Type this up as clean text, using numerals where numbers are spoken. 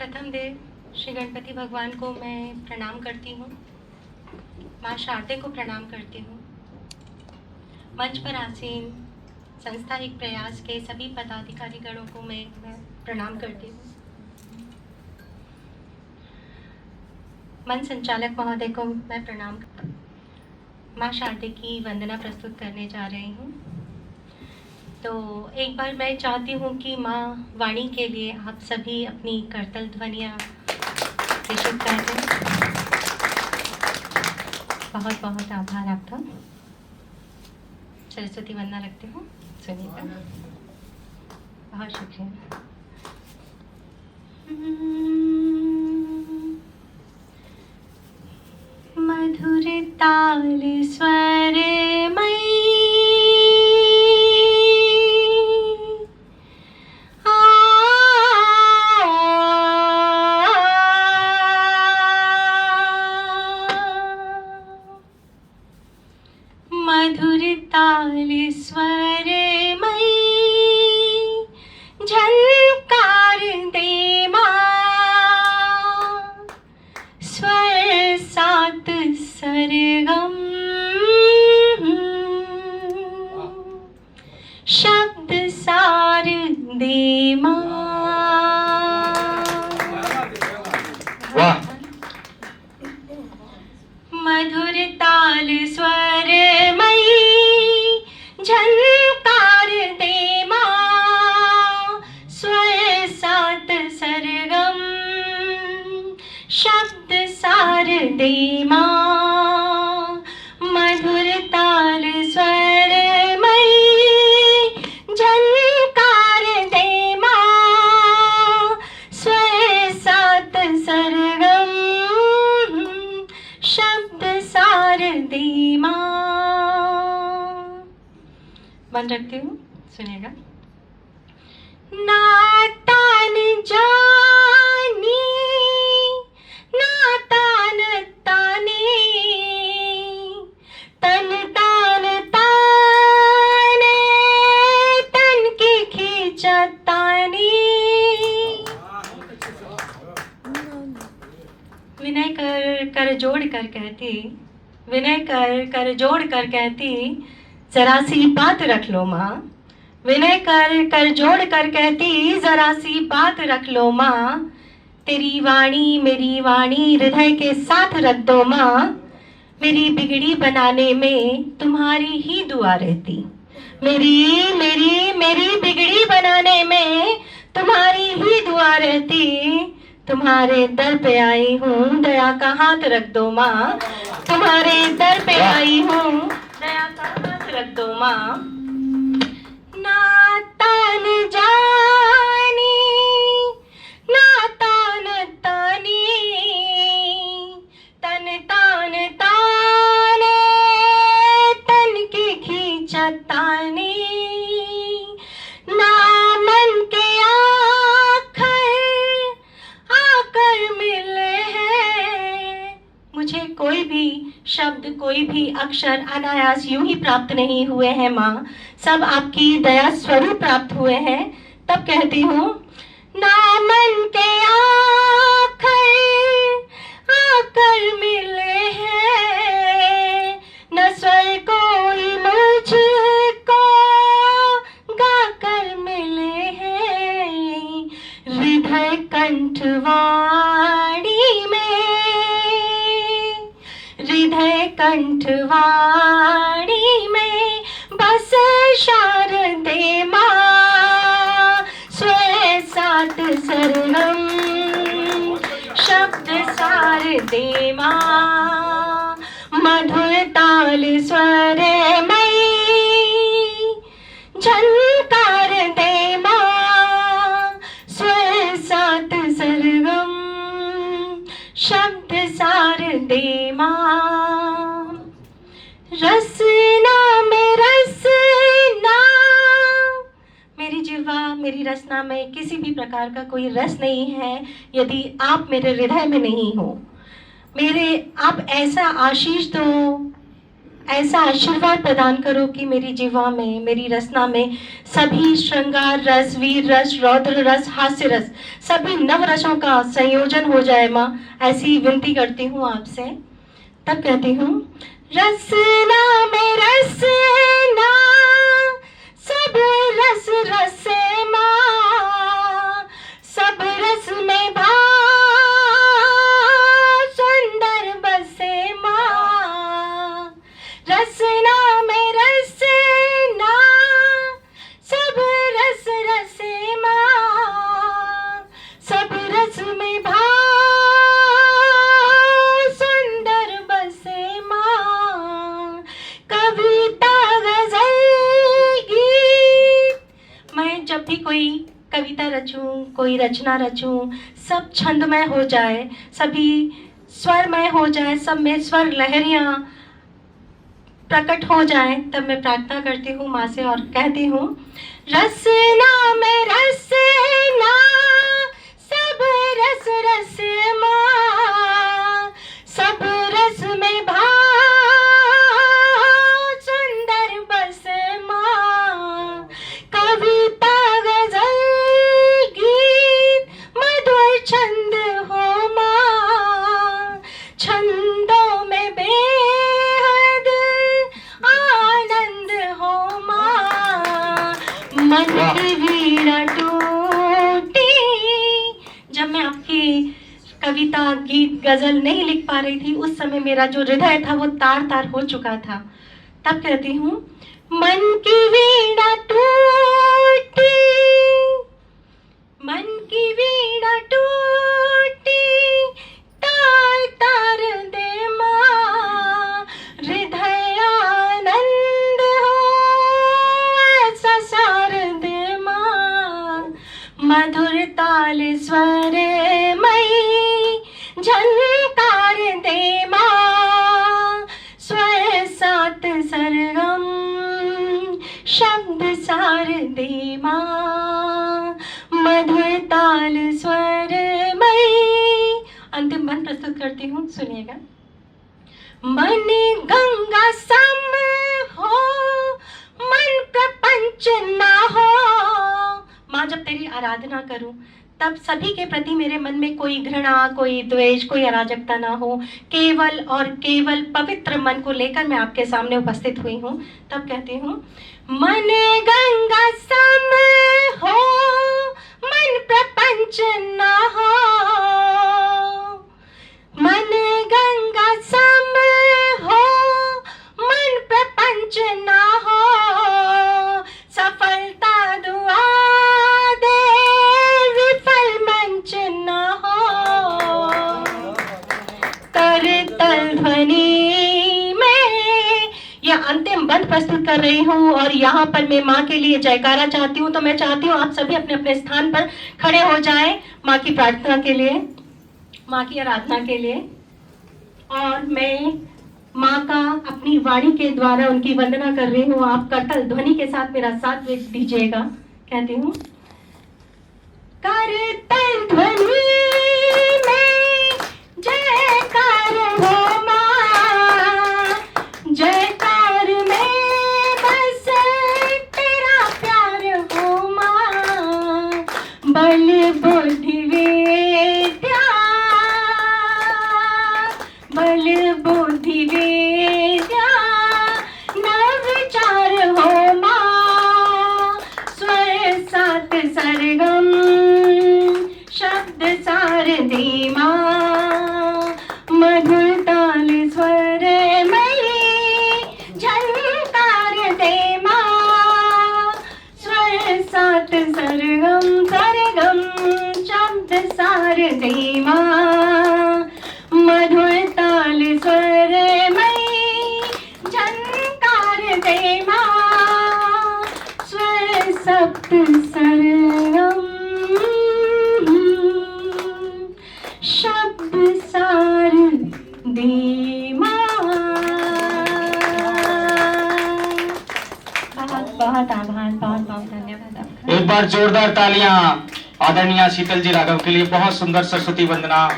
प्रथम देव श्री गणपति भगवान को मैं प्रणाम करती हूँ। माँ शारदे को प्रणाम करती हूँ। मंच पर आसीन संस्थानिक प्रयास के सभी पदाधिकारी गणों को मैं प्रणाम करती हूँ। मंच संचालक महोदय को मैं प्रणाम करती हूँ। माँ शारदे की वंदना प्रस्तुत करने जा रही हूँ। तो एक बार मैं चाहती हूँ कि माँ वाणी के लिए आप सभी अपनी करतल ध्वनियाँ प्रेषित कर दें। बहुत बहुत आभार आपका। सरस्वती वंदना रखती हूँ, सुनिएगा। बहुत शुक्रिया। मधुर ताल स्वर मई मधुर ताल स्वर मई झलकार दे माँ, स्वर सात सरगम शब्द सार दे माँ। मधुर ताल स्वर झलकार दे माँ, स्वर सात सरगम शब्द सार दे माँ। मधुर ताल स्वर झलकार दे माँ, स्वर सात सरगम शब्द सार दे माँ। मन रखती हूँ, सुनिएगा। नातान जानी नातान ताने तन तान ताने तन की खींचा तानी। विनय कर जोड़ कर कहती, विनय कर जोड़ कर कहती, जरा सी बात रख लो माँ। विनय कर जोड़ कर कहती, जरा सी बात रख लो माँ। तेरी वाणी मेरी वाणी हृदय के साथ रख दो माँ। मेरी बिगड़ी बनाने में तुम्हारी ही दुआ रहती। मेरी बिगड़ी बनाने में तुम्हारी ही दुआ रहती। तुम्हारे दर पे आई हूँ, दया का हाथ रख दो माँ। तुम्हारे दर पे आई हूँ, दया का हाथ रख दो माँ। नातान जानी नातान तानी तन तान ताने तन की खींचा तानी। ना मन के आकर मिले हैं। मुझे कोई भी शब्द कोई भी अक्षर अनायास यूं ही प्राप्त नहीं हुए हैं माँ, सब आपकी दया स्वरूप प्राप्त हुए हैं। तब कहती हूँ, ना मन के आकर मिले हैं, न स्वर कोई मुझको गाकर मिले हैं। हृदय कंठवाणी में, हृदय कंठवाणी में बस शारदे माँ। स्वर सात सरगम शब्द सार दे माँ। मधुर ताल स्वर मई झलकार दे माँ, स्वर सात सरगम शब्द सार दे माँ। रसना में रसना, मेरी जिह्वा मेरी रसना में किसी भी प्रकार का कोई रस नहीं है यदि आप मेरे हृदय में नहीं हो। मेरे आप ऐसा आशीष दो ऐसा आशीर्वाद प्रदान करो कि मेरी जीवा में, मेरी रचना में सभी श्रृंगार रस, वीर रस, रौद्र रस, हास्य रस, सभी नव रसों का संयोजन हो जाए माँ, ऐसी विनती करती हूँ आपसे। तब कहती हूँ, रसना में रसना, सब रस रसे माँ, सब रस में भाव सुंदर बसे माँ। रसना में रसना, सब रस रसे माँ, सब रस में भाव सुंदर बसे माँ। कविता गजल गीत, मैं जब भी कोई कविता रचूं, कोई रचना रचूं, सब छंदमय हो जाए, सभी स्वरमय हो जाए, सब में स्वर लहरियां प्रकट हो जाए, तब मैं प्रार्थना करती हूँ माँ से और कहती हूँ, रसना में रसना, सब रस रस माँ, सब रस में भाव सुंदर बस माँ। कविता गजल गीत मधुर छंद हो माँ, छंदों में बेहद आनंद हो माँ। मन की वीणा टूटी, जब मैं आपकी कविता गीत गजल नहीं लिख पा रही थी, उस समय मेरा जो हृदय था वो तार तार हो चुका था। तब कहती हूँ, मन की वीणा टूटी, मन की वीणा टूटी, तार तार दे माँ, हृदय आनंद हो ऐसा सार दे माँ। मधुर ताल स्वर मई झंकार दे माँ, स्वर सात सरगम शब्द सार दे माँ। मधुर ताल स्वर मई। अंतिम मन प्रस्तुत करती हूँ, सुनिएगा। मन गंगा सम हो, मन प्रपंच ना हो माँ। जब तेरी आराधना करूं, तब सभी के प्रति मेरे मन में कोई घृणा, कोई द्वेष, कोई अराजकता ना हो, केवल और केवल पवित्र मन को लेकर मैं आपके सामने उपस्थित हुई हूँ। तब कहती हूँ, मन गंगा सम हो, मन प्रपंच ना हो, मन गंगा सम हो, मन प्रपंच ना हो, सफलता दुआ दे विफल मंच ना हो। कर तल ध्वनि में यह अंतिम बंद प्रस्तुत कर रही हूँ और यहाँ पर मैं माँ के लिए जयकारा चाहती हूँ। तो मैं चाहती हूँ आप सभी अपने अपने स्थान पर खड़े हो जाएं माँ की प्रार्थना के लिए, माँ की आराधना के लिए। और मैं माँ का अपनी वाणी के द्वारा उनकी वंदना कर रही हूँ। आप करतल ध्वनि के साथ मेरा साथ दीजिएगा। कहती हूँ, करतल ध्वनि में जयकार हो माँ, जयकार में बस तेरा प्यार हो माँ। बल बुद्धि विद्या, बल बुद्धि विद्या नवचार हो माँ। स्वर सात सरगम शब्द सार दे माँ। मधुर ताल स्वर मई झंकार दे माँ। स्वर सात सरगम सरगम शब्द सार दे माँ। मधुर ताल स्वर मई झंकार दे माँ। स्वर सप्त सरगम शब्द सार दे माँ। बहुत बहुत आभार, बहुत बहुत धन्यवाद आपका। एक बार जोरदार तालियां आदरणीय शीतल जी राघव के लिए। बहुत सुंदर सरस्वती वंदना